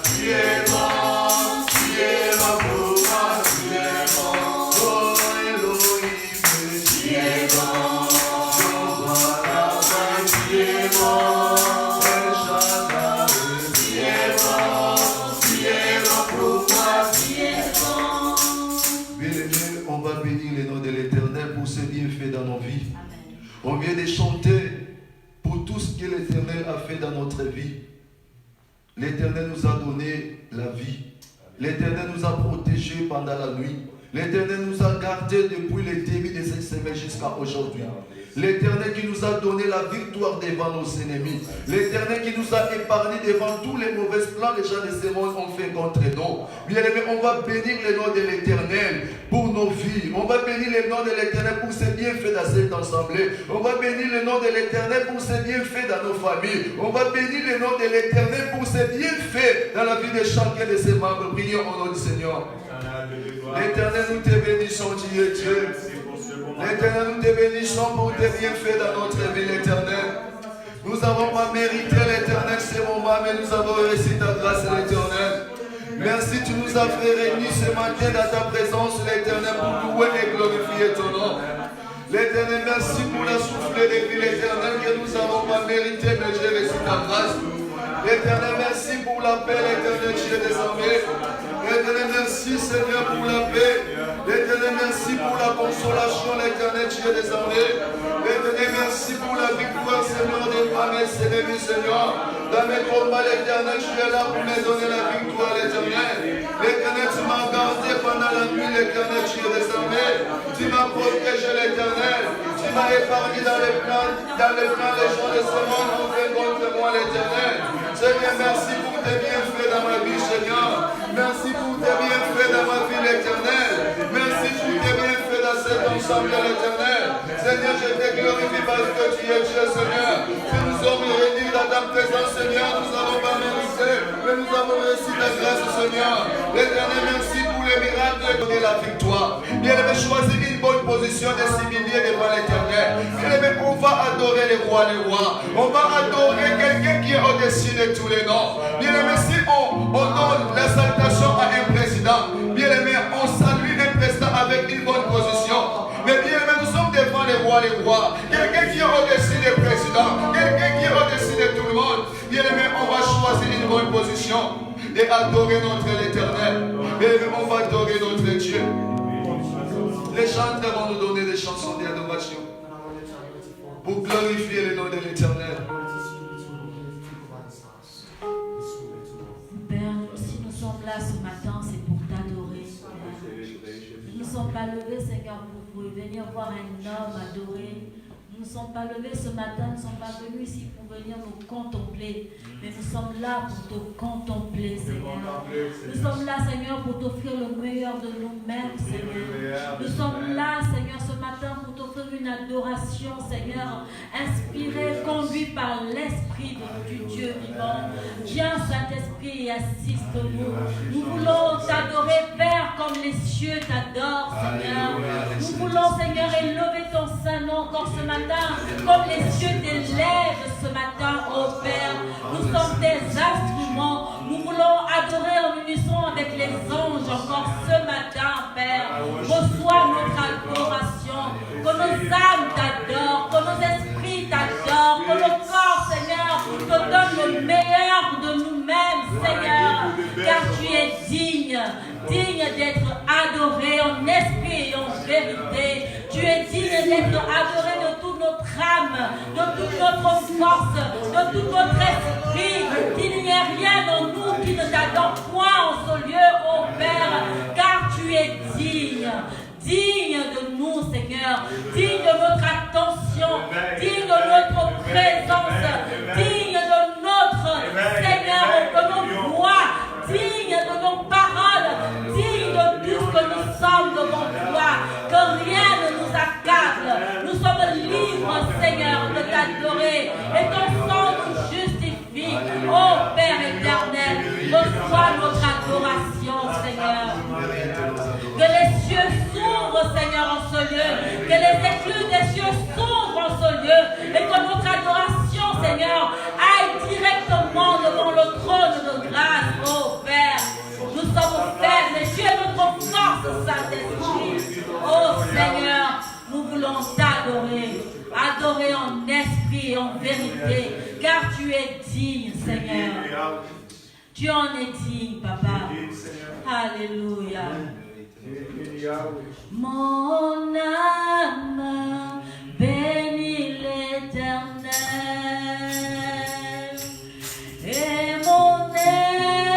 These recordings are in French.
tu es bon, tu es bon pour moi, tu es bon. Oh Elohim, tu es bon. Jehovah Rapha, tu es bon. El Shaddai, tu es bon pour moi, tu es bon. Bien-aimés, on va bénir le nom de l'Éternel pour ses bienfaits dans nos vies. Amen. On vient de chanter pour tout ce que l'Éternel a fait dans notre vie. L'Éternel nous a donné la vie. L'Éternel nous a protégés pendant la nuit. L'Éternel nous a gardés depuis le début de cette semaine jusqu'à aujourd'hui. L'Éternel qui nous a donné la victoire devant nos ennemis. L'Éternel qui nous a épargnés devant tous les mauvais plans que les gens de ce monde ont fait contre nous. Bien-aimés, on va bénir le nom de l'Éternel pour nos vies. On va bénir le nom de l'Éternel pour ses bienfaits dans cette assemblée. On va bénir le nom de l'Éternel pour ses bienfaits dans nos familles. On va bénir le nom de l'Éternel pour ses bienfaits dans la vie de chacun de ses membres. Prions au nom du Seigneur. L'Éternel, nous te bénissons, tu es Dieu. L'Éternel, nous te bénissons pour tes bienfaits dans notre vie, l'Éternel. Nous n'avons pas mérité l'Éternel ce moment, mais nous avons reçu ta grâce, l'Éternel. Merci, tu nous as fait réunir ce matin dans ta présence, l'Éternel, pour louer et glorifier ton nom. L'Éternel, merci pour la soufflée de vie, l'Éternel, que nous n'avons pas mérité, mais j'ai reçu ta grâce. L'Éternel, merci pour la paix, l'Éternel, tu es désormais. L'Éternel, merci Seigneur pour la paix. L'Éternel, merci pour la consolation, l'Éternel, tu es désormais. L'Éternel, merci pour la victoire, Seigneur, des femmes et ses ennemis, Seigneur. Dans mes combats, l'Éternel, tu es là pour me donner la victoire, l'Éternel. L'Éternel, tu m'as gardé pendant la nuit, l'Éternel, tu es désormais. Tu m'as protégé, l'Éternel. Tu m'as épargné dans les plans des gens de ce monde pour faire contre moi, l'Éternel. Seigneur, merci pour tes bienfaits dans ma vie, Seigneur. Merci pour tes bienfaits dans ma vie, l'Éternel. Merci pour tes bienfaits dans cet ensemble, l'Éternel. Seigneur, je te glorifie parce que tu es Dieu, Seigneur. Si nous sommes réunis dans ta présence, Seigneur, nous n'avons pas mérité, mais nous avons reçu ta grâce, Seigneur. L'Éternel, merci pour les miracles et donner la victoire. Bien-aimé, choisis une bonne position de s'humilier devant l'Éternel. Bien-aimé, on va adorer les rois des rois. On va adorer quelqu'un qui est au-dessus de tous les noms. Bien-aimé, si on donne la salutation à un président, bien-aimé, on salue un président avec une bonne position. Mais bien-aimé, nous sommes devant les rois. Quelqu'un qui est au-dessus des présidents, quelqu'un qui est au-dessus de tout le monde. Bien-aimé, on va choisir une bonne position et adorer notre l'Éternel. Bien-aimé, on va adorer notre Dieu. Les chanteurs vont nous donner des chansons d'adoration pour glorifier le nom de l'Éternel. Père, si nous sommes là ce matin, c'est pour t'adorer. Nous ne sommes pas levés, Seigneur, pour venir voir un homme adorer. Nous ne sommes pas levés ce matin, nous ne sommes pas venus ici pour venir nous contempler. Mais nous sommes là pour te contempler, Seigneur. Nous sommes là, Seigneur, pour t'offrir le meilleur de nous-mêmes, Seigneur. Nous sommes là, Seigneur, ce matin pour t'offrir une adoration, Seigneur, inspirée, conduite par l'Esprit du Dieu vivant. Viens, Saint-Esprit, et assiste-nous. Nous voulons t'adorer, Père, comme les cieux t'adorent, Seigneur. Nous voulons, Seigneur, élever ton Saint-Nom encore ce matin, comme les cieux t'élèvent ce matin, ô Père. Nous sommes tes instruments. Nous voulons adorer en unisson avec les anges encore ce matin, Père. Reçois notre adoration. Que nos âmes t'adorent, que nos esprits t'adorent, que nos corps, Seigneur, te donnent le meilleur de nous-mêmes, Seigneur. Car tu es digne d'être adoré en esprit et en vérité. Tu es digne d'être adoré de toute notre âme, de toute notre force, de tout notre esprit. Qu'il n'y ait rien en nous qui ne t'adore point en ce lieu, ô Père, car tu es digne. Digne de nous, Seigneur, digne de notre attention, digne de notre présence, digne de notre, Seigneur, de nos voix, digne de nos paroles, digne de tout ce que nous sommes devant toi, que rien ne nous accable. Nous sommes libres, Seigneur, de t'adorer et ton sang nous justifie. Ô Père éternel, reçois notre adoration, Seigneur. Que les cieux s'ouvrent, Seigneur, en ce lieu. Que les écluses des cieux s'ouvrent en ce lieu. Et que notre adoration, Seigneur, aille directement devant le trône de grâce. Oh vérité, car tu es digne, Seigneur. Tu en es digne, Papa. Alléluia. Mon âme bénit l'Éternel et mon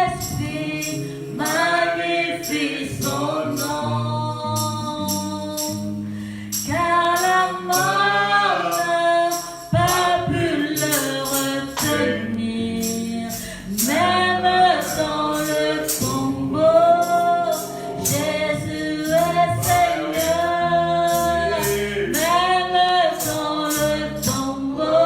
esprit magnifie son nom, car la mort n'a pas pu le retenir, même dans le tombeau. Jésus est Seigneur, même dans le tombeau.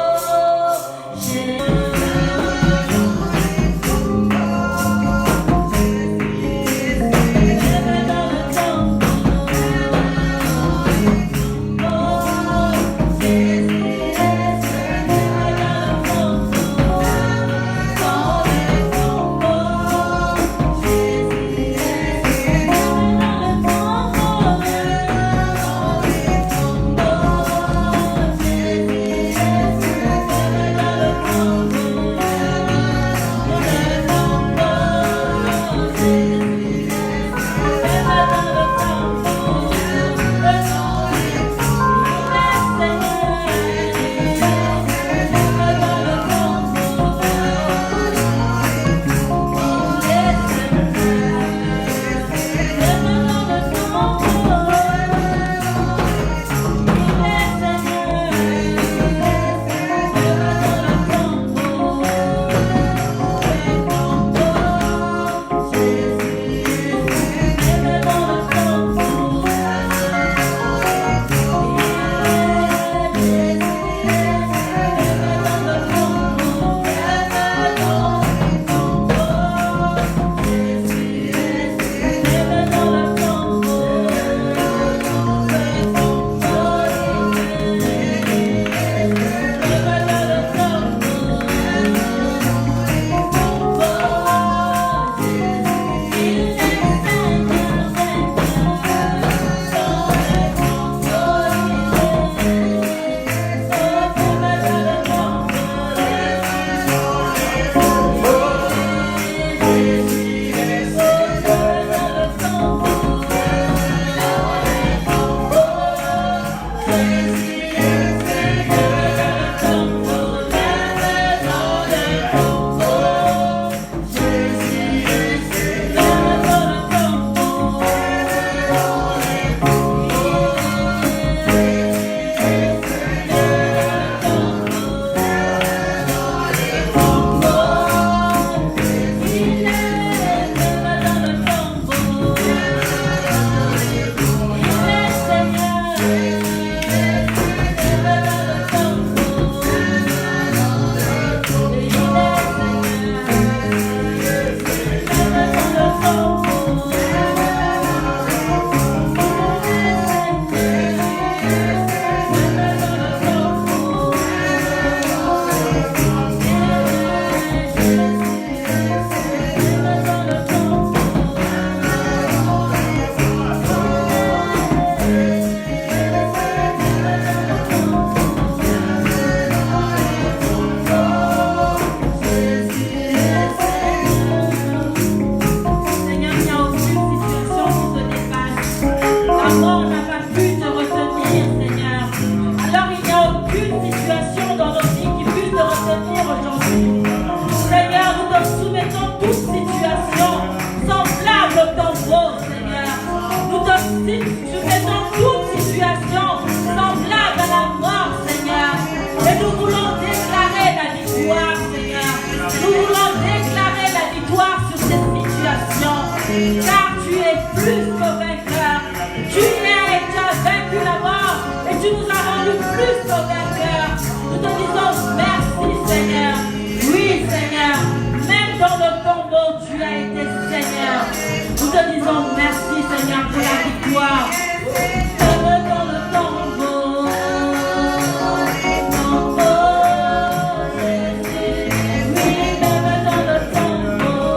car tu es plus que vainqueur. Tu es et tu as vaincu la mort et tu nous as rendus plus que vainqueurs. Nous te disons merci Seigneur. Oui Seigneur, même dans le tombeau tu as été Seigneur. Nous te disons merci Seigneur pour la victoire. Même dans le tombeau, Jésus. Oui, même dans le tombeau.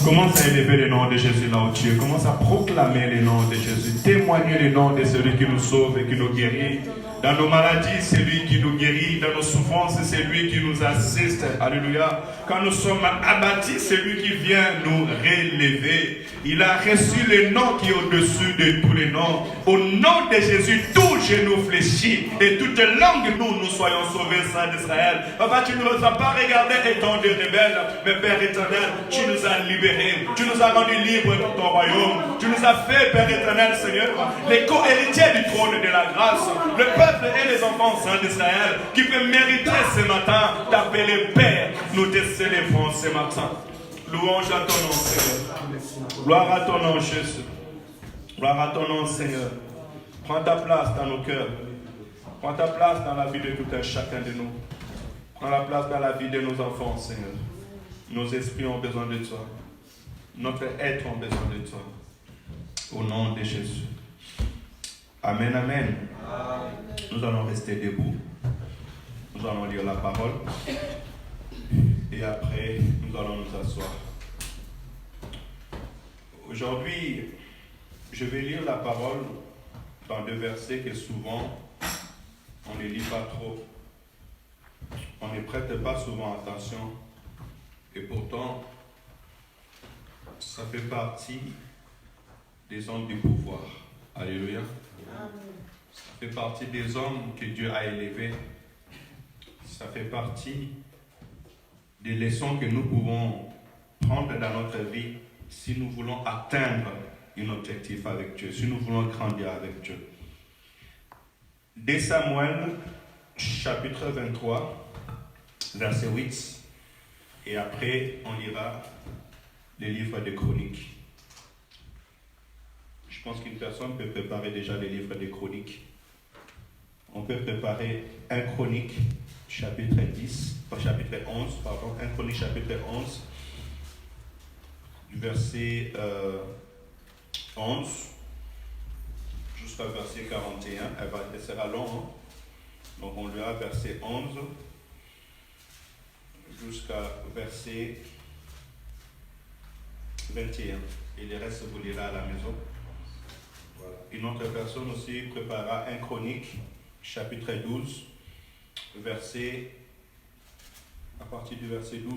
Commence à élever le nom de Jésus là où tu es. Commence à proclamer le nom de Jésus. Témoigner le nom de celui qui nous sauve et qui nous guérit. Dans nos maladies, c'est lui qui nous guérit. Dans nos souffrances, c'est lui qui nous assiste. Alléluia. Quand nous sommes abattus, c'est lui qui vient nous relever. Il a reçu le nom qui est au-dessus de tous les noms. Au nom de Jésus, tout genou fléchit et toute langue, nous soyons sauvés, Saint d'Israël. Papa, tu ne nous as pas regardés étant des rebelles, mais Père éternel, tu nous as libérés. Tu nous as rendus libres dans ton royaume. Tu nous as fait, Père éternel, Seigneur, les co-héritiers du trône de la grâce. Le peuple et les enfants saints d'Israël qui peut mériter ce matin d'appeler Père. Nous te célébrons ce matin. Louange à ton nom, Seigneur. Gloire à ton nom, Jésus. Gloire à ton nom, Seigneur. Prends ta place dans nos cœurs. Prends ta place dans la vie de tout un chacun de nous. Prends la place dans la vie de nos enfants, Seigneur. Nos esprits ont besoin de toi. Notre être a besoin de toi. Au nom de Jésus. Amen, amen. Nous allons rester debout. Nous allons lire la parole. Et après, nous allons nous asseoir. Aujourd'hui, je vais lire la parole dans deux versets que souvent, on ne lit pas trop. On ne prête pas souvent attention. Et pourtant, ça fait partie des hommes du pouvoir. Alléluia. Ça fait partie des hommes que Dieu a élevés. Ça fait partie des leçons que nous pouvons prendre dans notre vie si nous voulons atteindre un objectif avec Dieu, si nous voulons grandir avec Dieu. 2 Samuel, chapitre 23, verset 8. Et après, on lira les livres de Chroniques. Je pense qu'une personne peut préparer déjà les livres des chroniques. On peut préparer 1 Chronique, chapitre 11, pardon, 1 Chronique, chapitre 11, du verset 11 jusqu'à verset 41. Elle sera longue, hein? Donc on lira verset 11 jusqu'à verset 21. Et le reste, vous lirez à la maison. Voilà. Une autre personne aussi préparera 1 Chronique, chapitre 12, à partir du verset 12.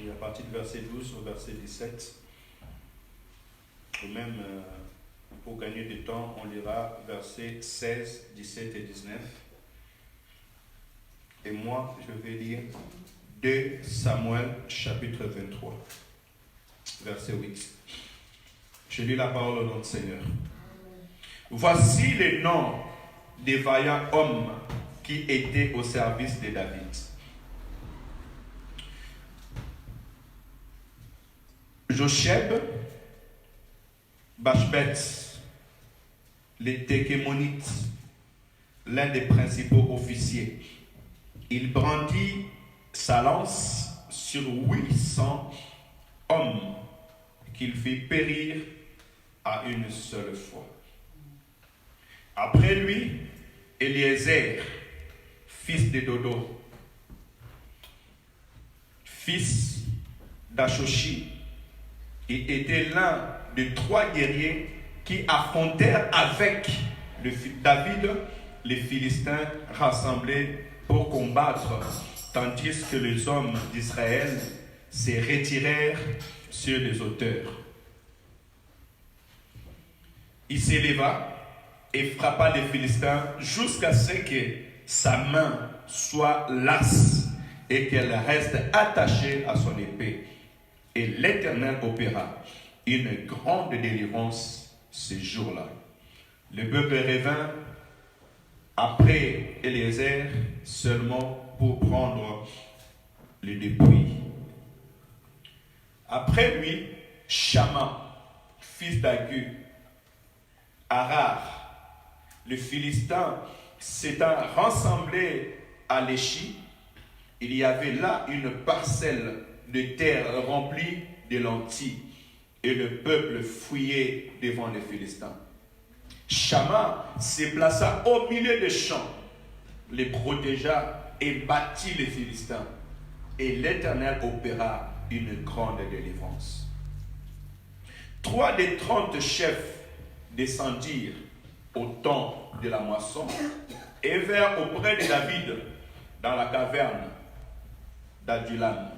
Et à partir du verset 12 au verset 17. Ou même, pour gagner du temps, on lira versets 16, 17 et 19. Et moi, je vais lire 2 Samuel, chapitre 23, verset 8. Je lis la parole au nom du Seigneur. Voici les noms des vaillants hommes qui étaient au service de David. Josheb, Bashbeth, les Tékémonites, l'un des principaux officiers. Il brandit sa lance sur 800 hommes qu'il fit périr à une seule fois. Après lui, Eliezer, fils de Dodo, fils d'Ashoshi, il était l'un des 3 guerriers qui affrontèrent avec David les Philistins rassemblés pour combattre, tandis que les hommes d'Israël se retirèrent sur les hauteurs. Il s'éleva et frappa les Philistins jusqu'à ce que sa main soit lasse et qu'elle reste attachée à son épée. Et l'Éternel opéra une grande délivrance ce jour-là. Le peuple revint après Eliezer seulement pour prendre le dépouille. Après lui, Shama, fils d'Agu, Arar, le Philistin, s'étant rassemblé à Léchi, il y avait là une parcelle de terre remplie de lentilles, et le peuple fuyait devant les Philistins. Shama se plaça au milieu des champs, les protégea et battit les Philistins. Et l'Éternel opéra une grande délivrance. 3 des 30 chefs descendirent au temps de la moisson et vinrent auprès de David dans la caverne d'Adulam,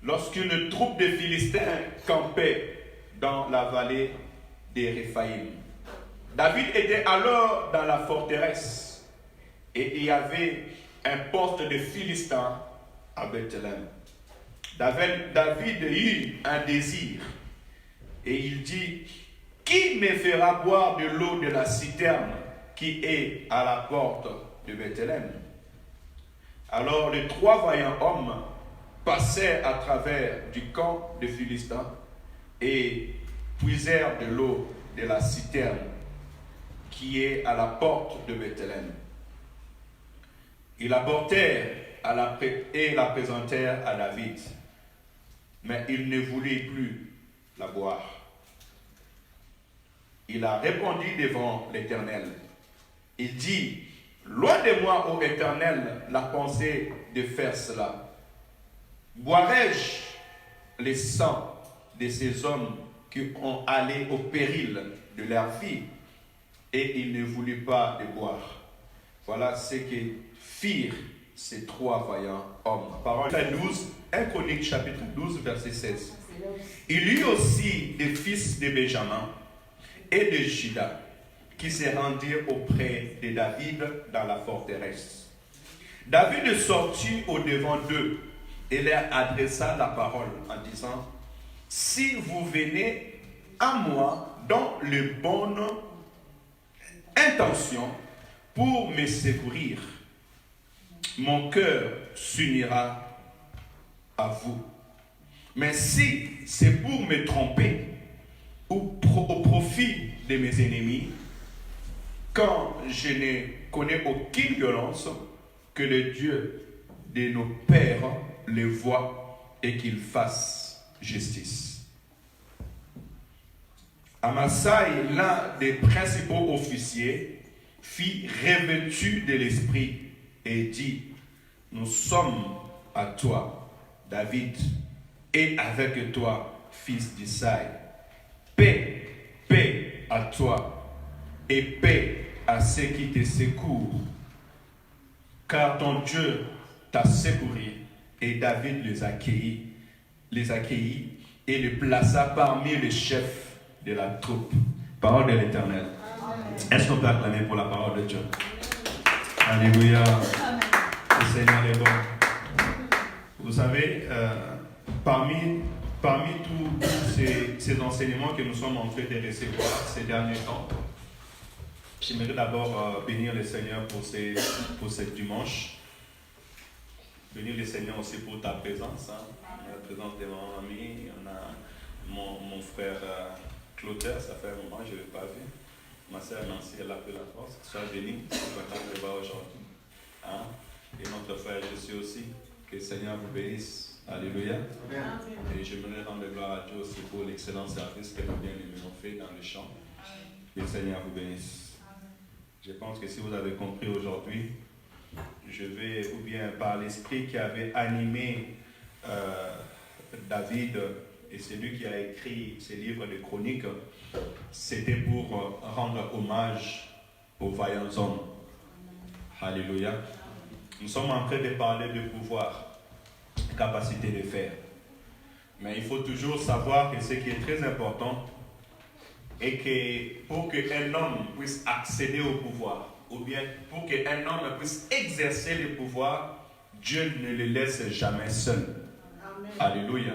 lorsqu'une troupe de Philistins campait dans la vallée des Réphaïm. David était alors dans la forteresse et il y avait un poste de Philistins à Bethléem. David eut un désir et il dit: qui me fera boire de l'eau de la citerne qui est à la porte de Bethléem? Alors les 3 vaillants hommes passèrent à travers du camp des Philistins et puisèrent de l'eau de la citerne qui est à la porte de Bethléem. Ils l'apportèrent et la présentèrent à David, mais il ne voulait plus la boire. Il a répondu devant l'Éternel. Il dit: loin de moi, ô Éternel, la pensée de faire cela. Boirai-je le sang de ces hommes qui ont allé au péril de leur vie? Et il ne voulut pas de boire. Voilà ce que firent ces 3 vaillants hommes. Parole 12, 1 Chronique chapitre 12, verset 16. Il y eut aussi des fils de Benjamin et de Juda qui se rendirent auprès de David dans la forteresse. David sortit au-devant d'eux et leur adressa la parole en disant: si vous venez à moi dans les bonnes intentions pour me secourir, mon cœur s'unira à vous. Mais si c'est pour me tromper ou au profit de mes ennemis, quand je ne connais aucune violence, que le Dieu de nos pères le voie et qu'il fasse justice. Amasai, l'un des principaux officiers, fut revêtu de l'esprit et dit, nous sommes à toi, David, et avec toi, fils d'Isaïe. Paix, paix à toi, et paix à ceux qui te secourent, car ton Dieu t'a secouru, et David les accueillit et les plaça parmi les chefs de la troupe. Parole de l'Éternel. Est-ce qu'on peut acclamer pour la parole de Dieu? Alléluia. Le Seigneur est bon. Vous savez, parmi tous ces enseignements que nous sommes en train de recevoir ces derniers temps, j'aimerais d'abord bénir le Seigneur pour ce dimanche. Bénir le Seigneur aussi pour ta présence. La présence de mon ami, on a mon frère Clotaire, ça fait un moment que je ne l'ai pas vu. Ma sœur Nancy, elle a pris la force. Sois béni, je suis content de le voir aujourd'hui. Et notre frère Jésus aussi. Que le Seigneur vous bénisse. Alléluia. Et je me rends gloire à Dieu aussi pour l'excellent service que nos bien-aimés ont fait dans le chant. Que le Seigneur vous bénisse. Je pense que si vous avez compris aujourd'hui, je vais, ou bien par l'esprit qui avait animé David, et c'est lui qui a écrit ces livres de chroniques, c'était pour rendre hommage aux vaillants hommes. Alléluia. Nous sommes en train de parler de pouvoir, capacité de faire. Mais il faut toujours savoir que ce qui est très important est que pour qu'un homme puisse accéder au pouvoir, ou bien pour qu'un homme puisse exercer le pouvoir, Dieu ne le laisse jamais seul. Amen. Alléluia.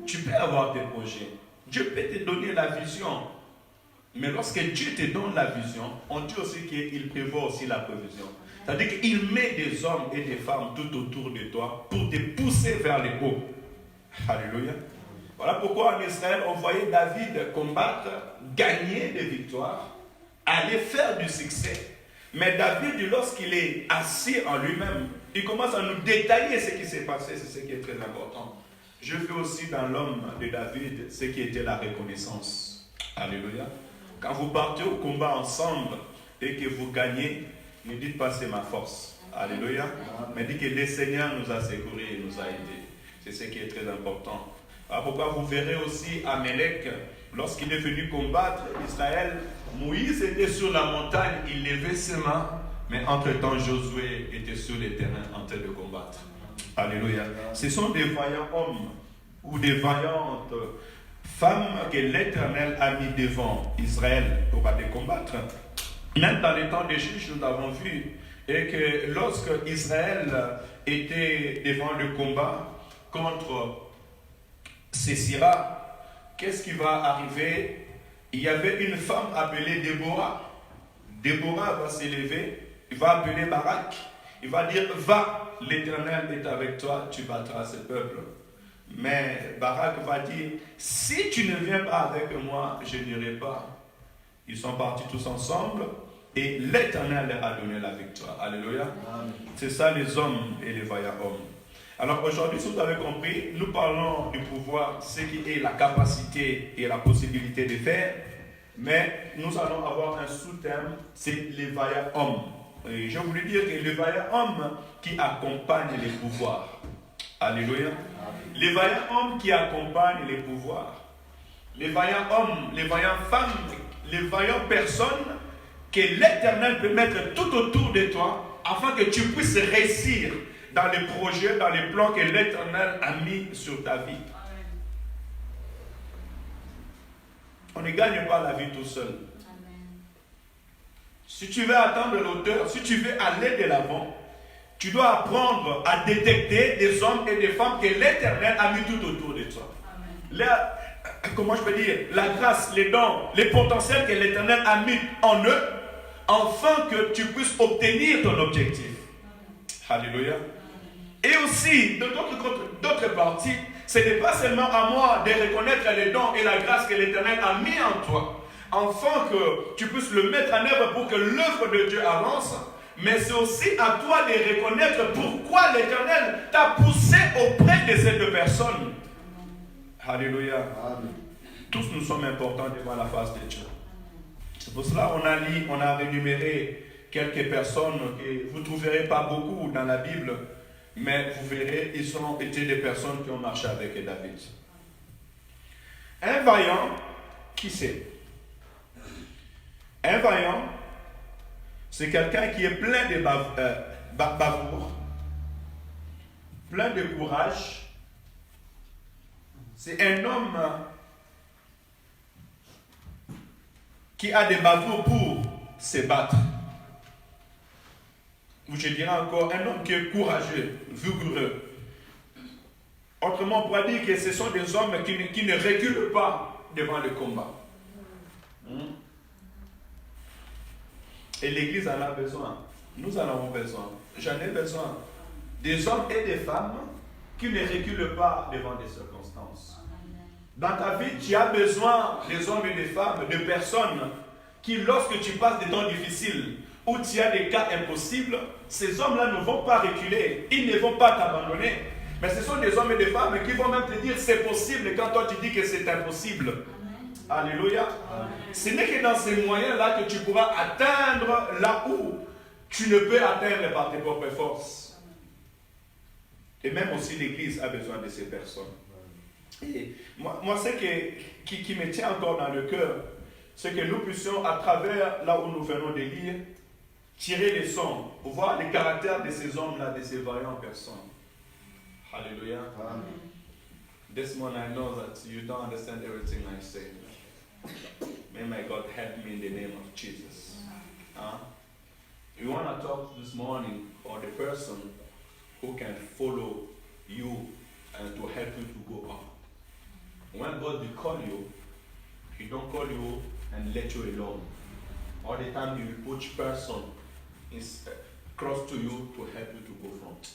Tu peux avoir des projets. Dieu peut te donner la vision. Mais lorsque Dieu te donne la vision, on dit aussi qu'il prévoit aussi la provision. C'est-à-dire qu'il met des hommes et des femmes tout autour de toi pour te pousser vers le haut. Alléluia. Voilà pourquoi en Israël, on voyait David combattre, gagner des victoires, aller faire du succès. Mais David, lorsqu'il est assis en lui-même, il commence à nous détailler ce qui s'est passé, c'est ce qui est très important. Je fais aussi dans l'homme de David ce qui était la reconnaissance. Alléluia. Quand vous partez au combat ensemble et que vous gagnez, ne dites pas c'est ma force. Alléluia. Mais dites que le Seigneur nous a secourus et nous a aidés. C'est ce qui est très important. Alors pourquoi vous verrez aussi Amalek, lorsqu'il est venu combattre Israël, Moïse était sur la montagne, il levait ses mains, mais entre-temps Josué était sur le terrain en train de combattre. Alléluia. Ce sont des vaillants hommes ou des vaillantes femmes que l'Éternel a mis devant Israël pour aller combattre. Même dans les temps des juges, nous l'avons vu, et que lorsque Israël était devant le combat contre Sisera, qu'est-ce qui va arriver? Il y avait une femme appelée Déborah. Déborah va s'élever, il va appeler Barak, il va dire, va, l'Éternel est avec toi, tu battras ce peuple. Mais Barak va dire, si tu ne viens pas avec moi, je n'irai pas. Ils sont partis tous ensemble et l'Éternel leur a donné la victoire. Alléluia. C'est ça les hommes et les vaillants hommes. Alors aujourd'hui, si vous avez compris, nous parlons du pouvoir, ce qui est la capacité et la possibilité de faire, mais nous allons avoir un sous-terme, c'est les vaillants hommes. Et je voulais dire que les vaillants hommes qui accompagnent les pouvoirs. Alléluia. Les vaillants hommes qui accompagnent les pouvoirs. Les vaillants hommes, les vaillants femmes, les vaillantes personnes que l'Éternel peut mettre tout autour de toi afin que tu puisses réussir dans les projets, dans les plans que l'Éternel a mis sur ta vie. On ne gagne pas la vie tout seul. Amen. Si tu veux atteindre l'auteur, si tu veux aller de l'avant, tu dois apprendre à détecter des hommes et des femmes que l'Éternel a mis tout autour de toi. Comment je peux dire, la grâce, les dons, les potentiels que l'Éternel a mis en eux, afin que tu puisses obtenir ton objectif. Amen. Alléluia. Et aussi, de d'autres parties, Ce n'est pas seulement à moi de reconnaître les dons et la grâce que l'Éternel a mis en toi, afin que tu puisses le mettre en œuvre pour que l'œuvre de Dieu avance, mais c'est aussi à toi de reconnaître pourquoi l'Éternel t'a poussé auprès de ces deux personnes. Alléluia. Amen. Tous nous sommes importants devant la face de Dieu. C'est pour cela qu'on a rénuméré quelques personnes que vous ne trouverez pas beaucoup dans la Bible, mais vous verrez, ils ont été des personnes qui ont marché avec David. Un vaillant, qui c'est? Un vaillant, c'est quelqu'un qui est plein de bavoure, plein de courage. C'est un homme qui a des bavoures pour se battre. Ou je dirais encore, un homme qui est courageux, vigoureux. Autrement, on pourrait dire que ce sont des hommes qui ne reculent pas devant le combat. Et l'Église en a besoin. Nous en avons besoin. J'en ai besoin. Des hommes et des femmes qui ne reculent pas devant des circonstances. Dans ta vie, tu as besoin des hommes et des femmes, de personnes qui, lorsque tu passes des temps difficiles, où tu as des cas impossibles, ces hommes-là ne vont pas reculer, ils ne vont pas t'abandonner. Mais ce sont des hommes et des femmes qui vont même te dire c'est possible quand toi tu dis que c'est impossible. Amen. Alléluia. Amen. Ce n'est que dans ces moyens-là que tu pourras atteindre là où tu ne peux atteindre par tes propres forces. Et même aussi l'Église a besoin de ces personnes. Et moi ce qui me tient encore dans le cœur, c'est que nous puissions, à travers là où nous venons de lire, tirer les leçons pour voir les caractères de ces hommes-là, de ces vaillants personnes. Hallelujah. Amen. This morning I know that you don't understand everything I say. May my God help me in the name of Jesus. We want to talk this morning about the person who can follow you and to help you to go up. When God will call you, He don't call you and let you alone. All the time He will put person is close to you to help you to go front.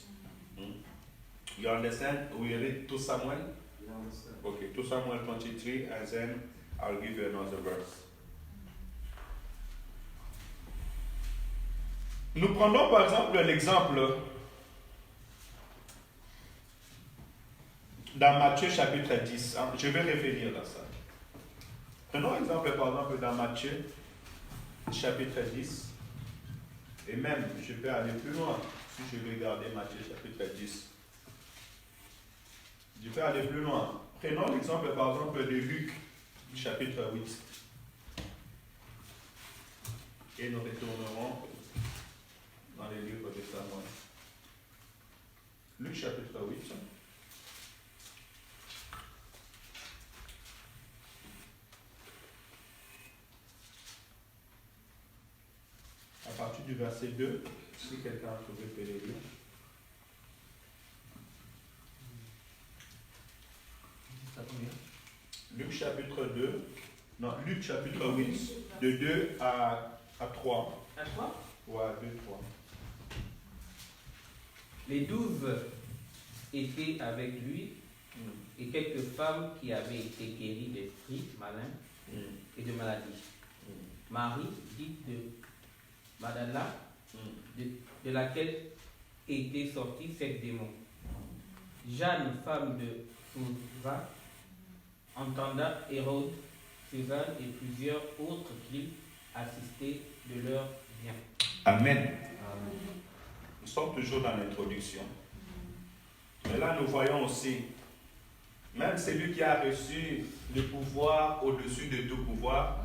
You understand? We read 2 Samuel? You understand? Okay, 2 Samuel 23, and then I'll give you another verse. Nous prenons par exemple l'exemple dans Matthieu chapitre 10. Je vais revenir dans ça. Prenons l'exemple par exemple dans Matthieu chapitre 10. Et même, je peux aller plus loin si je vais regarder Matthieu chapitre 10. Je peux aller plus loin. Prenons l'exemple par exemple de Luc chapitre 8. Et nous retournerons dans les livres de Samuel. Luc chapitre 8. À partir du verset 2, si quelqu'un a trouvé, peut le lire. Luc chapitre 2, non, Luc chapitre 8, de 2 à 3. À 3? Ouais, 2, 3. Les 12 étaient avec lui et quelques femmes qui avaient été guéries d'esprits malins et de maladies. Marie, dite de Magdala, de laquelle étaient sortis 7 démons. Jeanne, femme de Souza, entenda Hérode, Suzanne et plusieurs autres qui assistaient de leur bien. Amen. Nous sommes toujours dans l'introduction. Mais là, nous voyons aussi, même celui qui a reçu le pouvoir au-dessus de tout pouvoir,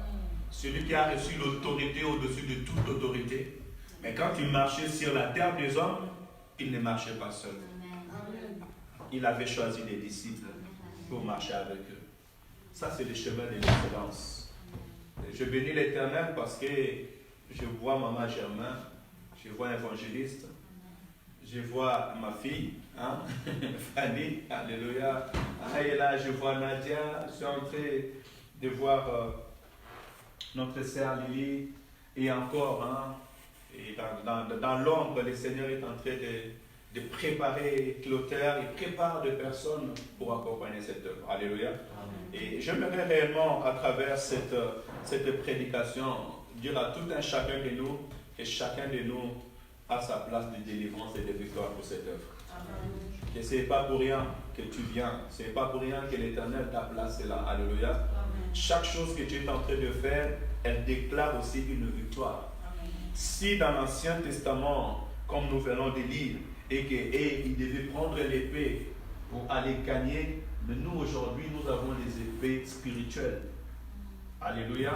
celui qui a reçu l'autorité au-dessus de toute autorité, mais quand il marchait sur la terre des hommes, il ne marchait pas seul. Il avait choisi des disciples pour marcher avec eux. Ça, c'est le chemin de l'excellence. Je bénis l'Éternel parce que je vois Maman Germain, je vois Évangéliste, je vois ma fille, Fanny, alléluia. Et là, je vois Nadia, je suis en train de voir notre sœur Lily, et encore, et dans l'ombre, le Seigneur est en train de préparer l'auteur, il prépare des personnes pour accompagner cette œuvre. Alléluia. Et j'aimerais réellement, à travers cette prédication, dire à tout un chacun de nous que chacun de nous a sa place de délivrance et de victoire pour cette œuvre. Que ce n'est pas pour rien que tu viens, ce n'est pas pour rien que l'Éternel t'a placé là. Alléluia. Chaque chose que tu es en train de faire, elle déclare aussi une victoire. Si dans l'Ancien Testament, comme nous venons de lire, il devait prendre l'épée pour aller gagner, mais nous aujourd'hui, nous avons les épées spirituelles. Alléluia.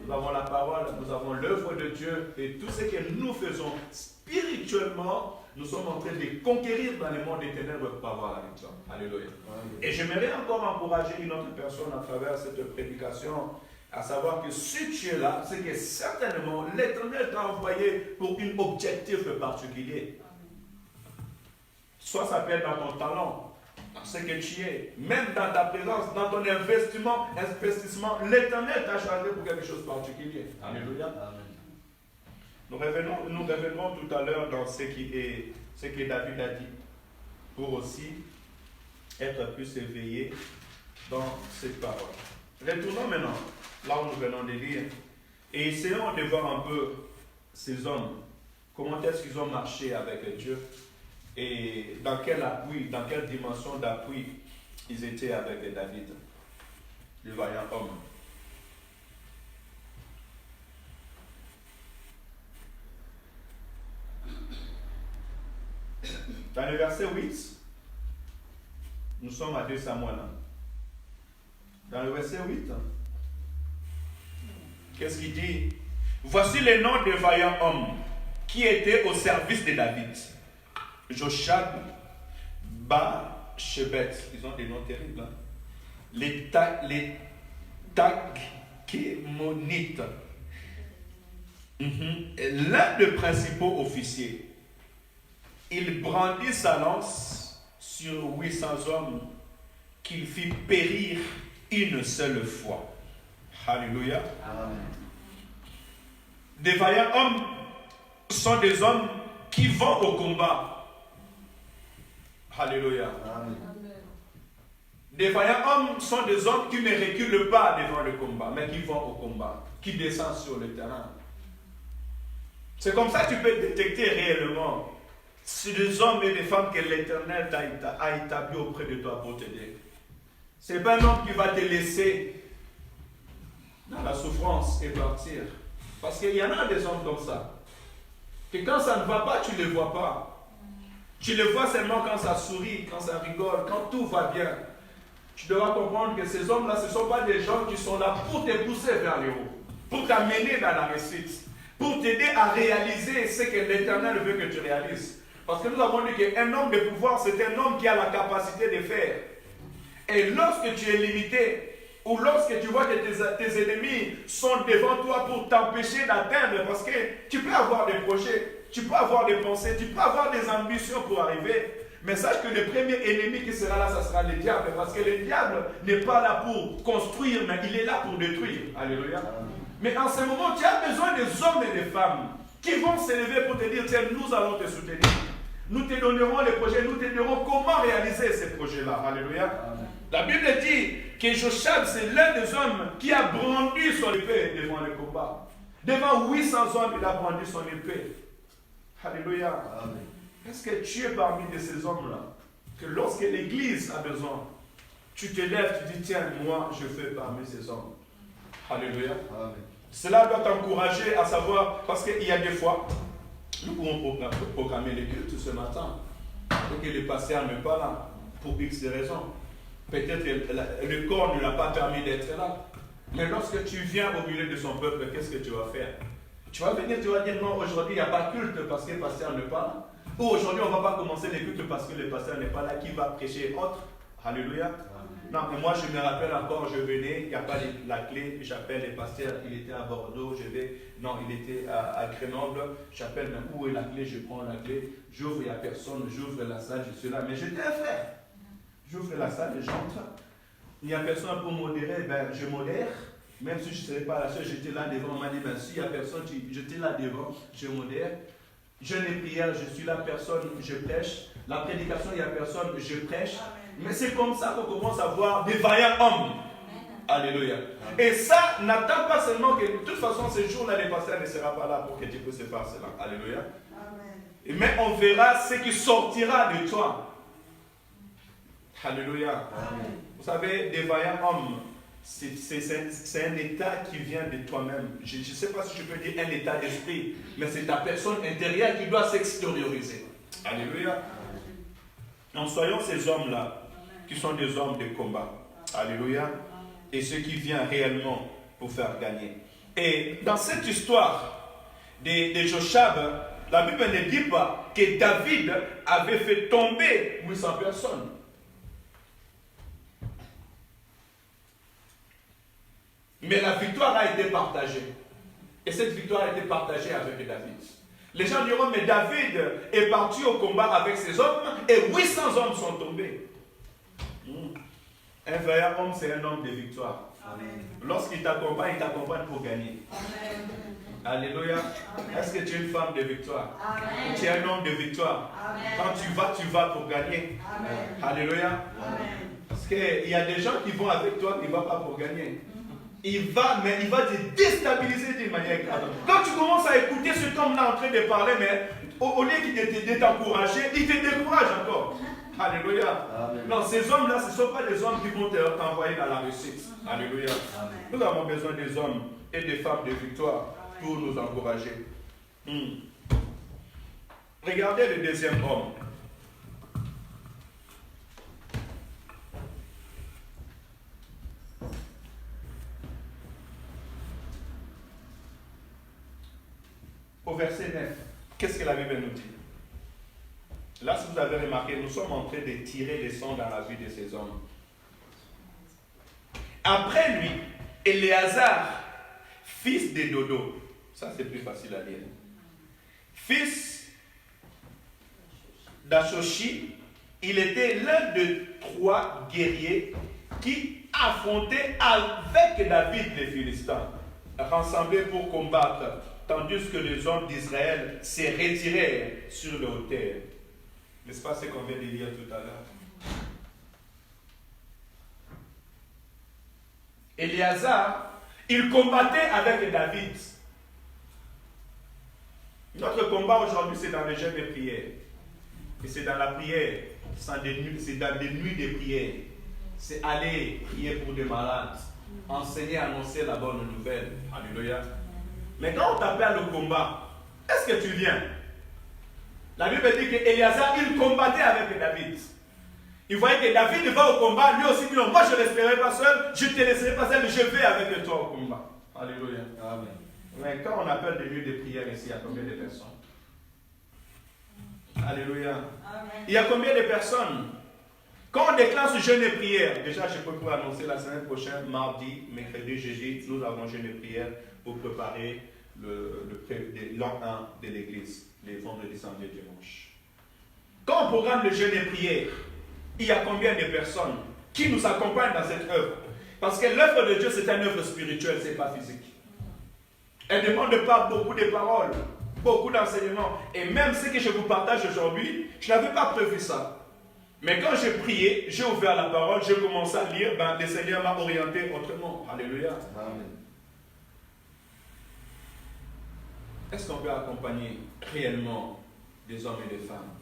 Nous avons la parole, nous avons l'œuvre de Dieu et tout ce que nous faisons spirituellement, nous sommes en train de conquérir dans le monde des ténèbres pour avoir la victoire. Alléluia. Et j'aimerais encore encourager une autre personne à travers cette prédication, à savoir que si tu es là, c'est que certainement l'Éternel t'a envoyé pour un objectif particulier. Soit ça peut être dans ton talent, dans ce que tu es, même dans ta présence, dans ton investissement, l'Éternel t'a choisi pour quelque chose de particulier. Alléluia. Nous reviendrons tout à l'heure dans ce que David a dit, pour aussi être plus éveillé dans cette parole. Retournons maintenant là où nous venons de lire et essayons de voir un peu ces hommes, comment est-ce qu'ils ont marché avec Dieu et dans quel appui, dans quelle dimension d'appui ils étaient avec David, le vaillant homme. Dans le verset 8, nous sommes à 2 Samuel. Dans le verset 8, qu'est-ce qu'il dit? Voici les noms des vaillants hommes qui étaient au service de David. Joshab, Ba-Shebet, ils ont des noms terribles. Hein? Les Tagkémonites. L'un des principaux officiers. Il brandit sa lance sur 800 hommes qu'il fit périr une seule fois. Alléluia. Amen. Des vaillants hommes sont des hommes qui vont au combat. Alléluia. Amen. Des vaillants hommes sont des hommes qui ne reculent pas devant le combat, mais qui vont au combat, qui descendent sur le terrain. C'est comme ça que tu peux détecter réellement si des hommes et des femmes que l'Éternel a établis auprès de toi pour t'aider. Ce n'est pas un homme qui va te laisser dans la souffrance et partir. Parce qu'il y en a des hommes comme ça. Que quand ça ne va pas, tu ne les vois pas. Tu les vois seulement quand ça sourit, quand ça rigole, quand tout va bien. Tu devras comprendre que ces hommes-là, ce ne sont pas des gens qui sont là pour te pousser vers le haut, pour t'amener dans la réussite, pour t'aider à réaliser ce que l'Éternel veut que tu réalises. Parce que nous avons dit qu'un homme de pouvoir, c'est un homme qui a la capacité de faire. Et lorsque tu es limité, ou lorsque tu vois que tes ennemis sont devant toi pour t'empêcher d'atteindre, parce que tu peux avoir des projets, tu peux avoir des pensées, tu peux avoir des ambitions pour arriver, mais sache que le premier ennemi qui sera là, ça sera le diable, parce que le diable n'est pas là pour construire, mais il est là pour détruire. Alléluia. Mais en ce moment, tu as besoin des hommes et des femmes qui vont s'élever pour te dire, tiens, nous allons te soutenir. Nous te donnerons les projets, nous te dirons comment réaliser ces projets-là. Alléluia. Amen. La Bible dit que Joshab, c'est l'un des hommes qui a brandi son épée devant le combat. Devant 800 hommes, il a brandi son épée. Alléluia. Amen. Est-ce que tu es parmi de ces hommes-là? Que lorsque l'Église a besoin, tu te lèves, tu dis, tiens, moi, je fais parmi ces hommes. Alléluia. Amen. Cela doit t'encourager à savoir, parce qu'il y a des fois, nous pouvons programmer les cultes ce matin, et que le pasteur n'est pas là, pour X raisons. Peut-être que le corps ne l'a pas permis d'être là. Mais lorsque tu viens au milieu de son peuple, qu'est-ce que tu vas faire? Tu vas venir, tu vas dire, non, aujourd'hui il n'y a pas de culte parce que le pasteur n'est pas là. Ou aujourd'hui on ne va pas commencer les cultes parce que le pasteur n'est pas là, qui va prêcher autre. Alléluia. Non, mais moi je me rappelle encore, je venais, il n'y a pas la clé, j'appelle le pasteur, il était à Bordeaux, il était à Grenoble, j'appelle, mais où est la clé, je prends la clé, j'ouvre, il n'y a personne, j'ouvre la salle, je suis là, mais j'étais un frère. J'ouvre la salle et j'entre, il n'y a personne pour modérer, ben je modère, même si je ne serais pas la seule, j'étais là devant, on m'a dit, ben s'il n'y a personne, j'étais là devant, je modère, jeûne et prière, je suis là, personne, je prêche. La prédication, il n'y a personne, je prêche. Mais c'est comme ça qu'on commence à voir des vaillants hommes. Alléluia. Et ça n'attend pas seulement que, de toute façon, ce jour-là, le pasteur ne sera pas là pour que tu puisses faire cela. Alléluia. Mais on verra ce qui sortira de toi. Alléluia. Vous savez, des vaillants hommes, c'est un état qui vient de toi-même. Je ne sais pas si je peux dire un état d'esprit, mais c'est ta personne intérieure qui doit s'extérioriser. Alléluia. Donc soyons ces hommes-là, qui sont des hommes de combat. Alléluia. Et ceux qui viennent réellement pour faire gagner. Et dans cette histoire de Joshab, la Bible ne dit pas que David avait fait tomber 800 personnes. Mais la victoire a été partagée. Et cette victoire a été partagée avec David. Les gens diront, mais David est parti au combat avec ses hommes et 800 hommes sont tombés. Un vaillant homme, c'est un homme de victoire. Lorsqu'il t'accompagne pour gagner. Amen. Alléluia. Est-ce que tu es une femme de victoire? Amen. Tu es un homme de victoire. Amen. Quand tu vas pour gagner. Amen. Alléluia. Amen. Parce qu'il y a des gens qui vont avec toi qui ne vont pas pour gagner. Il va te déstabiliser d'une manière grave. Quand tu commences à écouter cet homme-là en train de parler, mais au lieu de t'encourager, il te décourage encore. Alléluia. Amen. Non, ces hommes-là, ce ne sont pas des hommes qui vont t'envoyer dans la réussite. Alléluia. Amen. Nous avons besoin des hommes et des femmes de victoire pour nous encourager. Regardez le deuxième homme. Au verset 9, qu'est-ce que la Bible nous dit? Là, si vous avez remarqué, nous sommes en train de tirer les sons dans la vie de ces hommes. Après lui, Éléazar, fils de Dodo, ça c'est plus facile à lire, fils d'Ashoshi, il était l'un de 3 guerriers qui affrontaient avec David les Philistins, rassemblés pour combattre, tandis que les hommes d'Israël se retirèrent sur le hauteur. N'est-ce pas ce qu'on vient de lire tout à l'heure? Éléazar, il combattait avec David. Notre combat aujourd'hui, c'est dans le jeûne de prière. Et c'est dans la prière. C'est dans des nuits de prière. C'est aller prier pour des malades. Enseigner, annoncer la bonne nouvelle. Alléluia. Mais quand on t'appelle au combat, est-ce que tu viens? La Bible dit qu'Éléazar, il combattait avec David. Il voyait que David va au combat, lui aussi dit non, moi je ne resterai pas seul, je ne te laisserai pas seul, je vais avec toi au combat. Alléluia. Amen. Mais quand on appelle des lieux de prière ici, il y a combien de personnes? Alléluia. Amen. Il y a combien de personnes? Quand on déclare ce jeûne de prière, déjà je peux vous annoncer la semaine prochaine, mardi, mercredi, jeudi, nous avons jeûne de prière pour préparer l'an 1 de l'église, les vendredis, samedi et dimanche. Quand on programme le jeûne de prière, il y a combien de personnes qui nous accompagnent dans cette œuvre? Parce que l'œuvre de Dieu, c'est une œuvre spirituelle, ce n'est pas physique. Elle demande pas beaucoup de paroles, beaucoup d'enseignements. Et même ce que je vous partage aujourd'hui, je n'avais pas prévu ça. Mais quand j'ai prié, j'ai ouvert la parole, j'ai commencé à lire, le Seigneur m'a orienté autrement. Alléluia. Amen. Est-ce qu'on peut accompagner réellement des hommes et des femmes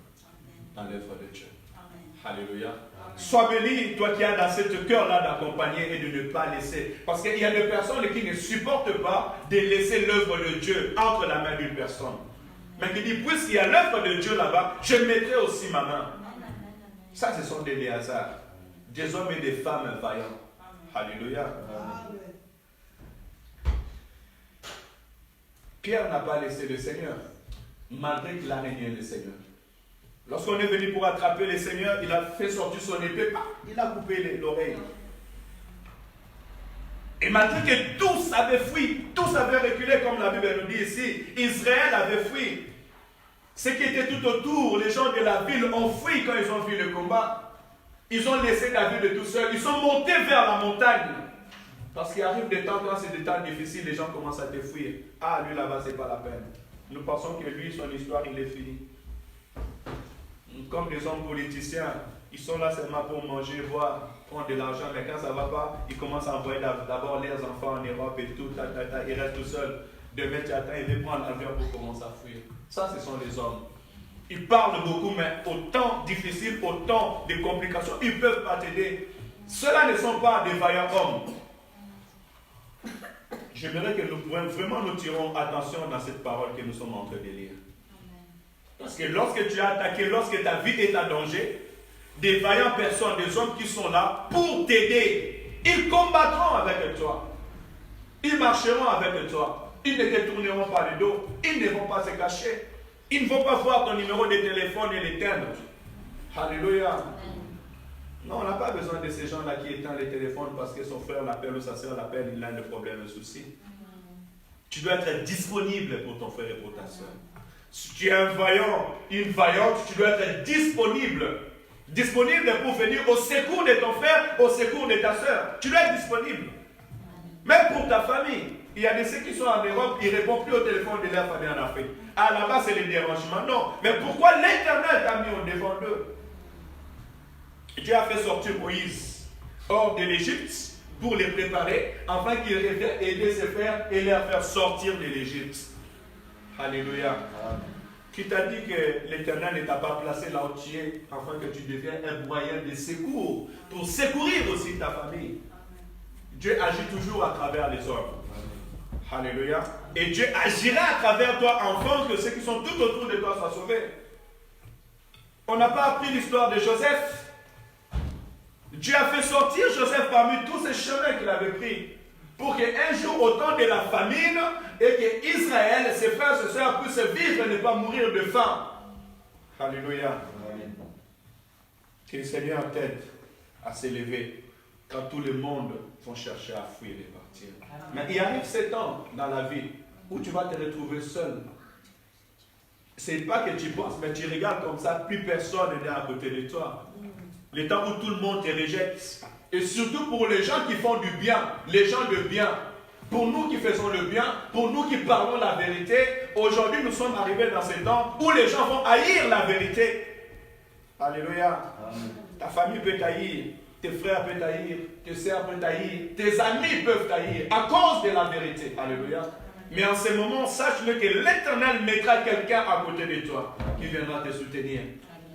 dans l'œuvre de Dieu? Amen. Alléluia. Amen. Sois béni, toi qui as dans ce cœur-là d'accompagner et de ne pas laisser. Parce qu'il y a des personnes qui ne supportent pas de laisser l'œuvre de Dieu entre la main d'une personne. Mais qui dit, puisqu'il y a l'œuvre de Dieu là-bas, je mettrai aussi ma main. Ça, ce sont des Éléazar, des hommes et des femmes vaillants. Alléluia. Amen. Pierre n'a pas laissé le Seigneur, malgré qu'il a régné le Seigneur. Lorsqu'on est venu pour attraper le Seigneur, il a fait sortir son épée, il a coupé l'oreille. Et malgré que tous avaient fui, tous avaient reculé, comme la Bible nous dit ici, Israël avait fui. Ceux qui étaient tout autour, les gens de la ville, ont fui quand ils ont vu le combat. Ils ont laissé David tout seul. Ils sont montés vers la montagne. Parce qu'il arrive des temps, quand c'est des temps difficiles, les gens commencent à te fuir. Ah, lui là-bas, c'est pas la peine. Nous pensons que lui, son histoire, il est fini. Comme des hommes politiciens, ils sont là seulement pour manger, boire, prendre de l'argent, mais quand ça ne va pas, ils commencent à envoyer d'abord leurs enfants en Europe et tout, ils restent tout seuls. Demain, tu attends, ils vont prendre l'avion pour commencer à fuir. Ça, ce sont les hommes. Ils parlent beaucoup, mais au temps difficile, au temps de complications, ils ne peuvent pas t'aider. Ceux-là ne sont pas des vaillants hommes. J'aimerais que nous tirons attention dans cette parole que nous sommes en train de lire. Parce que lorsque tu es attaqué, lorsque ta vie est en danger, des vaillantes personnes, des hommes qui sont là pour t'aider, ils combattront avec toi. Ils marcheront avec toi. Ils ne te tourneront pas le dos. Ils ne vont pas se cacher. Ils ne vont pas voir ton numéro de téléphone et l'éteindre. Alléluia. Non, on n'a pas besoin de ces gens-là qui éteignent les téléphones parce que son frère l'appelle ou sa soeur l'appelle, il a un problème, un souci. Tu dois être disponible pour ton frère et pour ta soeur. Si tu es un vaillant, une vaillante, tu dois être disponible. Disponible pour venir au secours de ton frère, au secours de ta soeur. Tu dois être disponible. Même pour ta famille. Il y a des ceux qui sont en Europe, ils ne répondent plus au téléphone de leur famille en Afrique. Ah, là-bas, c'est le dérangement. Non. Mais pourquoi l'Éternel t'a mis au devant d'eux? Dieu a fait sortir Moïse hors de l'Égypte pour les préparer, afin qu'ils reviennent aider ses frères et les faire sortir de l'Égypte. Alléluia. Qui t'a dit que l'Éternel ne t'a pas placé là où tu es, afin que tu deviennes un moyen de secours, pour secourir aussi ta famille. Dieu agit toujours à travers les hommes. Alléluia. Et Dieu agira à travers toi, afin que ceux qui sont tout autour de toi soient sauvés. On n'a pas appris l'histoire de Joseph. Dieu a fait sortir Joseph parmi tous ces chemins qu'il avait pris, pour qu'un jour, au temps de la famine, et que Israël, ses frères et ses sœurs, puissent vivre et ne pas mourir de faim. Alléluia. Amen. Que le Seigneur t'aide à s'élever quand tout le monde va chercher à fuir et partir. Mais il arrive ces temps dans la vie où tu vas te retrouver seul. Ce n'est pas que tu penses, mais tu regardes comme ça, plus personne n'est à côté de toi. Les temps où tout le monde te rejette. Et surtout pour les gens qui font du bien, les gens de bien. Pour nous qui faisons le bien, pour nous qui parlons la vérité, aujourd'hui nous sommes arrivés dans ces temps où les gens vont haïr la vérité. Alléluia. Amen. Ta famille peut t'haïr, tes frères peuvent t'haïr, tes sœurs peuvent t'haïr, tes amis peuvent t'haïr à cause de la vérité. Alléluia. Mais en ce moment, sache-le que l'Éternel mettra quelqu'un à côté de toi qui viendra te soutenir.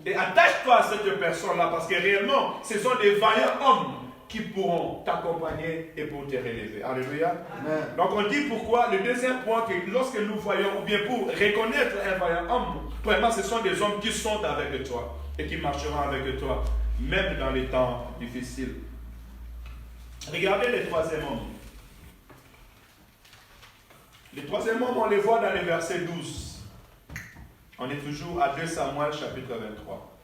Et attache-toi à cette personne-là parce que réellement, ce sont des vaillants hommes qui pourront t'accompagner et pour te relever. Alléluia. Amen. Donc on dit pourquoi, le deuxième point, que lorsque nous voyons, ou bien pour reconnaître un vaillant homme, vraiment ce sont des hommes qui sont avec toi et qui marcheront avec toi, même dans les temps difficiles. Regardez le troisième homme. Le troisième homme, on les voit dans le verset 12. On est toujours à 2 Samuel chapitre 23.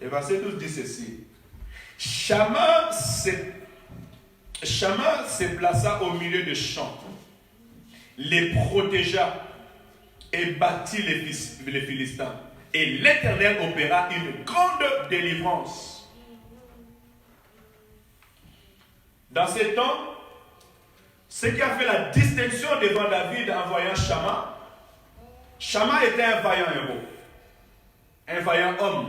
Le verset 12 dit ceci. Chama se plaça au milieu des champs, les protégea et battit les Philistins. Et l'Éternel opéra une grande délivrance. Dans ces temps, ce qui a fait la distinction devant David en voyant Chama, Chama était un vaillant héros, un vaillant homme.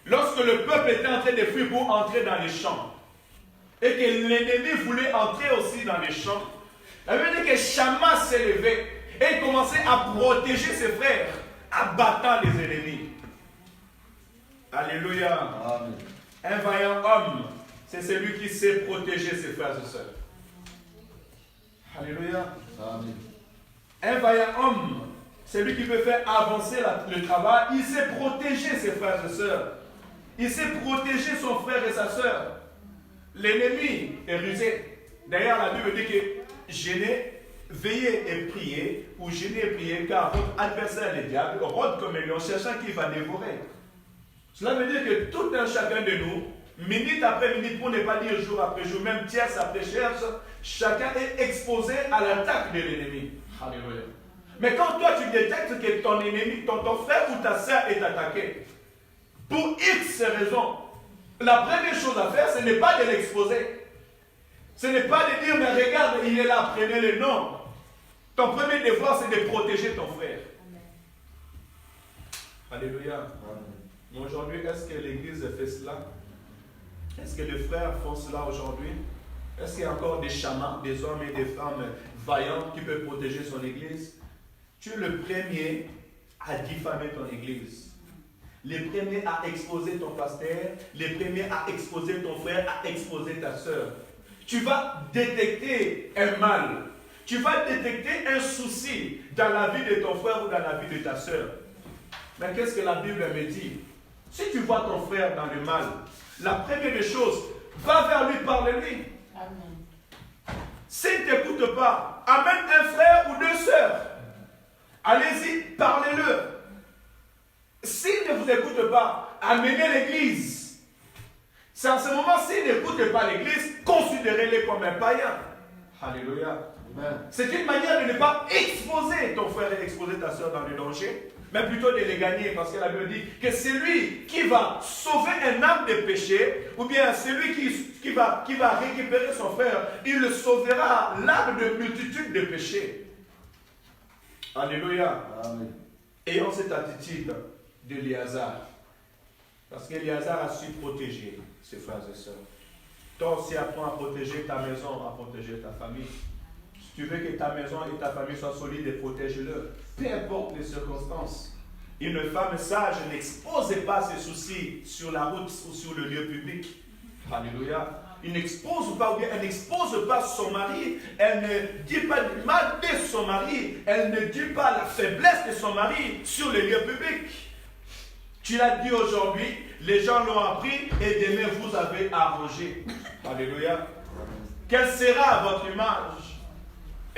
Lorsque le peuple était en train de fuir pour entrer dans les champs, et que l'ennemi voulait entrer aussi dans les champs, ça veut dire que Chama s'est levé et commençait à protéger ses frères, en battant les ennemis. Alléluia. Amen. Un vaillant homme, c'est celui qui sait protéger ses frères et sœurs. Alléluia. Amen. Un vaillant homme, c'est lui qui peut faire avancer le travail. Il sait protéger ses frères et sœurs. Il sait protéger son frère et sa sœur. L'ennemi est rusé. D'ailleurs, la Bible dit que gênez, veillez et priez, ou gênez et priez, car votre adversaire, le diable, rôde comme un lion, cherchant qui va dévorer. Cela veut dire que tout un chacun de nous, minute après minute, pour ne pas dire jour après jour, même tierce après tierce, chacun est exposé à l'attaque de l'ennemi. Alléluia. Mais quand toi tu détectes que ton ennemi, ton frère ou ta sœur est attaqué, pour X raisons, la première chose à faire, ce n'est pas de l'exposer. Ce n'est pas de dire, mais regarde, il est là, prenez-le. Non. Ton premier devoir, c'est de protéger ton frère. Amen. Alléluia. Mais aujourd'hui, est-ce que l'Église fait cela? Est-ce que les frères font cela aujourd'hui? Est-ce qu'il y a encore des chamans, des hommes et des femmes vaillants qui peuvent protéger son Église? Tu es le premier à diffamer ton Église. Les premiers à exposer ton pasteur, les premiers à exposer ton frère, à exposer ta soeur. Tu vas détecter un mal. Tu vas détecter un souci dans la vie de ton frère ou dans la vie de ta soeur. Mais qu'est-ce que la Bible me dit? Si tu vois ton frère dans le mal, la première des choses, va vers lui, parle-lui. S'il ne t'écoute pas, amène un frère ou deux sœurs. Allez-y, parlez-le. S'il ne vous écoute pas, amenez l'église. C'est en ce moment, s'il n'écoute pas l'église, considérez-les comme un païen. Alléluia. C'est une manière de ne pas exposer ton frère et exposer ta soeur dans le danger, mais plutôt de les gagner, parce que la Bible dit que c'est lui qui va sauver un âme de péché, ou bien celui qui va récupérer son frère, il le sauvera l'âme de multitude de péchés. Alléluia. Amen. Ayons cette attitude d'Éléazar, parce qu'Éléazar a su protéger ses frères et sœurs. Toi aussi apprends à protéger ta maison, à protéger ta famille. Si tu veux que ta maison et ta famille soient solides, protège-le, peu importe les circonstances. Une femme sage n'expose pas ses soucis sur la route ou sur le lieu public. Alléluia. Il n'expose pas, ou bien elle n'expose pas son mari, elle ne dit pas du mal de son mari, elle ne dit pas la faiblesse de son mari sur le lieu public. Tu l'as dit aujourd'hui, les gens l'ont appris et demain vous avez arrangé. Alléluia. Quelle sera votre image?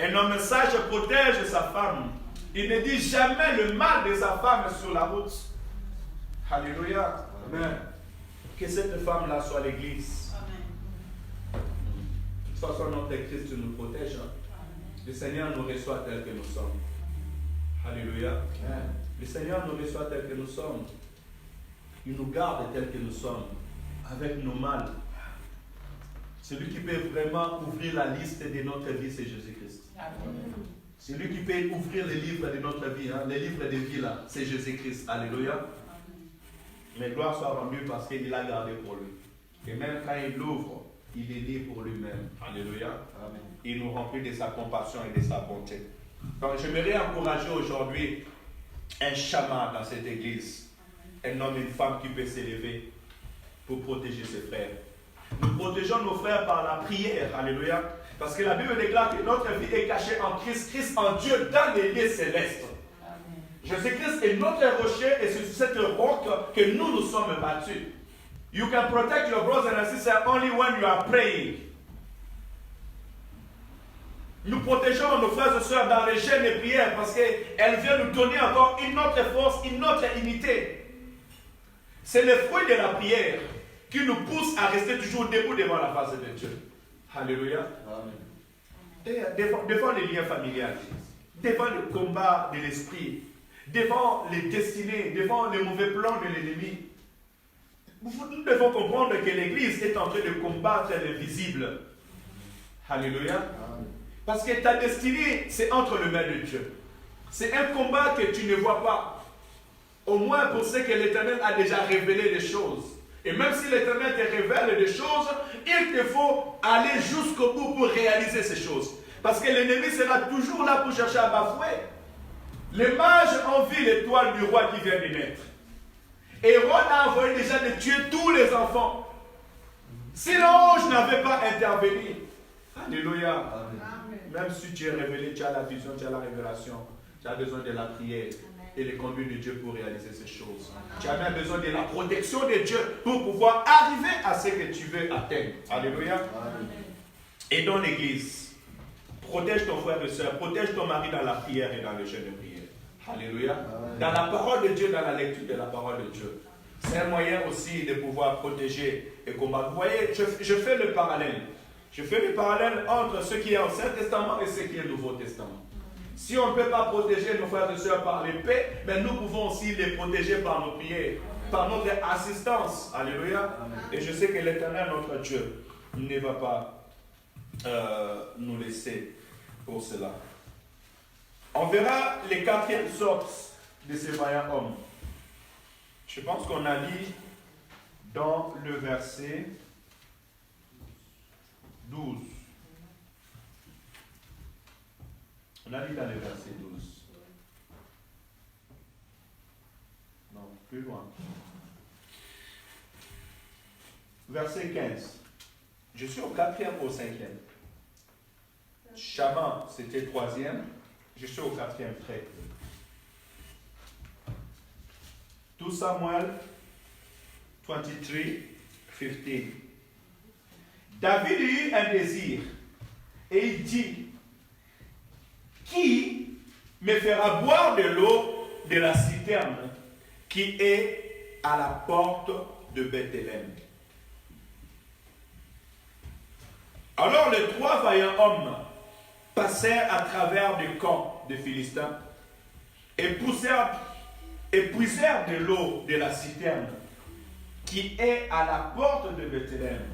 Un homme sage protège sa femme. Il ne dit jamais le mal de sa femme sur la route. Alléluia. Amen. Que cette femme-là soit l'église. De toute façon, notre Christ nous protège. Le Seigneur nous reçoit tel que nous sommes. Alléluia. Le Seigneur nous reçoit tel que nous sommes. Il nous garde tel que nous sommes, avec nos mal. Celui qui peut vraiment ouvrir la liste de notre vie, c'est Jésus-Christ. Celui qui peut ouvrir les livres de notre vie, les livres de vie là, c'est Jésus-Christ. Alléluia. Mais gloire soit rendue parce qu'il a gardé pour lui. Et même quand il l'ouvre, il est dit pour lui-même. Alléluia. Amen. Il nous remplit de sa compassion et de sa bonté. Donc j'aimerais encourager aujourd'hui un chaman dans cette église. Un homme et une femme qui peut s'élever pour protéger ses frères. Nous protégeons nos frères par la prière. Alléluia. Parce que la Bible déclare que notre vie est cachée en Christ, Christ en Dieu dans les lieux célestes. Jésus-Christ est notre rocher et c'est sur cette roque que nous sommes battus. You can protect your brothers and sisters only when you are praying. Nous protégeons nos frères et sœurs dans les jeûnes et prières parce qu'elles viennent nous donner encore une autre force, une autre unité. C'est le fruit de la prière qui nous pousse à rester toujours debout devant la face de Dieu. Alléluia. Amen. Devant les liens familiaux, devant le combat de l'esprit, devant les destinées, devant les mauvais plans de l'ennemi. Nous devons comprendre que l'Église est en train de combattre l'invisible. Alléluia. Amen. Parce que ta destinée, c'est entre les mains de Dieu. C'est un combat que tu ne vois pas. Au moins pour ce que l'Éternel a déjà révélé des choses. Et même si l'Éternel te révèle des choses, il te faut aller jusqu'au bout pour réaliser ces choses. Parce que l'ennemi sera toujours là pour chercher à bafouer. Les mages ont vu l'étoile du roi qui vient de naître. Hérode a envoyé déjà de tuer tous les enfants. Si l'ange n'avait pas intervenu, alléluia. Amen. Même si tu es révélé, tu as la vision, tu as la révélation, tu as besoin de la prière et les conduits de Dieu pour réaliser ces choses. Tu as même besoin de la protection de Dieu pour pouvoir arriver à ce que tu veux atteindre. Alléluia. Amen. Et dans l'église, protège ton frère et soeur, protège ton mari dans la prière et dans le jeûne de prière. Alléluia. Amen. Dans la parole de Dieu, dans la lecture de la parole de Dieu. C'est un moyen aussi de pouvoir protéger et combattre. Vous voyez, je fais le parallèle. Je fais le parallèle entre ce qui est Ancien Testament et ce qui est Nouveau Testament. Si on ne peut pas protéger nos frères et sœurs par l'épée, mais nous pouvons aussi les protéger par nos prières, par notre assistance. Alléluia. Amen. Et je sais que l'Éternel, notre Dieu, ne va pas nous laisser pour cela. On verra les 4e sortes de ces vaillants hommes. Je pense qu'on a dit dans le verset 12. On a dit dans le verset 12. Non, plus loin. Verset 15. Je suis au 4e ou au 5e. Chaman, c'était 3e. Je suis au 4e trait. 2 Samuel 23:15. David eut un désir et il dit, qui me fera boire de l'eau de la citerne qui est à la porte de Bethléem? Alors les 3 vaillants hommes passèrent à travers des camps de Philistins et puisèrent de l'eau de la citerne qui est à la porte de Bethléem.